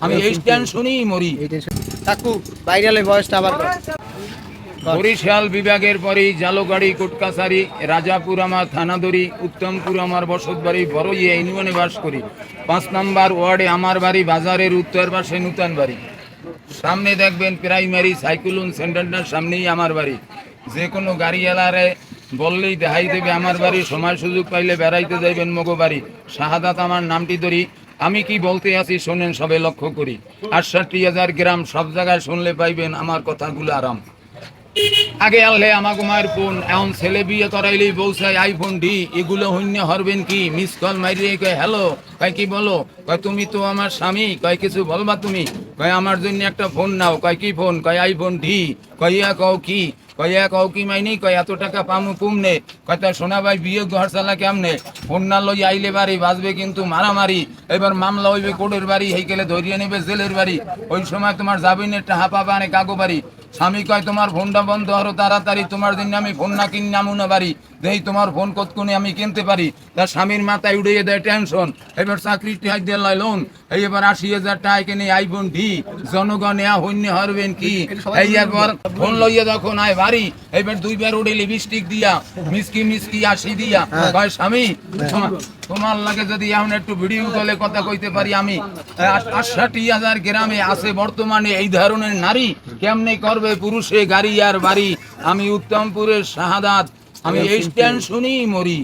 আমি এই টেনশনেই মরি। কাকু ভাইরাল বয়সটা আবার বরিশাল বিভাগের পরেই জালগাড়ি, কোটকাছারি, রাজাপুর আমার থানাদরি, উত্তমপুর আমার বসতবাড়ি, বড়ইয়া ইউনিয়নে বাস করি। 5 নম্বর ওয়ার্ডে আমার বাড়ি, বাজারের উত্তর পাশে নূতন বাড়ি। সামনে দেখবেন প্রাইমারি সাইক্লোন সেন্টারটার সামনেই আমার বাড়ি। যে কোনো গাড়িওয়ালারে বললেই দেখাই দেবে আমার বাড়ি। সময় সুযোগ পাইলে বেড়াইতে যাইবেন মগো বাড়ি। শাহাদাত আমার নামটি ধরি। আমি কি বলতে আছি শোনেন সবে লক্ষ্য করি। 68,000 গ্রাম, সব জায়গায় শুনলে পাইবেন আমার কথাগুলো আরাম। আগে আনলে আমাকে মায়ের ফোন, এখন ছেলে বিয়ে করাইলেই বউসাই আইফোন ডি। এগুলো হইন্য হরবেন কি? মিস কল মাইরে কয় হ্যালো, কয় কি বলো, কয় তুমি তো আমার স্বামী, কয় কিছু বলবা তুমি, কয় আমার জন্য একটা ফোন নাও, কয় কি ফোন, কয় আইফোন ডি, কইয়া কও কি, কইয়া কও কি মাইনি, কয় এত টাকা পামু কুমনে, কয় তা সোনা ভাই বিয়ে ঘর চালা কেমনে, ফোন না লই আইলে বাড়ি বাজবে কিন্তু মারামারি, এবার মামলা হইবে কোর্টের বাড়ি, হেইকেলে ধরিয়ে নেবে জেলের বাড়ি, ওই সময় তোমার জামিনের টাহা পাবা অনেক কাগো বাড়ি। স্বামী কয় তোমার ফোনটা বন্ধ হলো তাড়াতাড়ি, তোমার জন্য আমি ফোন না কিনে নামু না বাড়ি, দেই তোমার ফোন কতক্ষণে আমি কিনতে পারি। তার স্বামীর মাথায় উড়িয়ে দেয় টেনশন, এবার চাকরি টাকা দিয়ে লাইলন, এই এবার 80,000 টাকা কিনে আইফোন ডি, জনগণ হইন্য হরবেন কি? এই একবার ফোন লইয়া যখন আয় বাড়ি, এবার 2 বার উড়ে লিপস্টিক দিয়া মিসকি মিসকি আসি দিয়া, কয় স্বামী তোমার লাগে যদি এখন একটু ভিডিও কলে কথা কইতে পারি আমি। 68,000 গ্রামে আছে বর্তমানে এই ধরনের নারী, কেমনে করবে পুরুষে গাড়ি আর বাড়ি। আমি উত্তমপুরের শাহাদাত, আমি এই টেনশনেই মরি।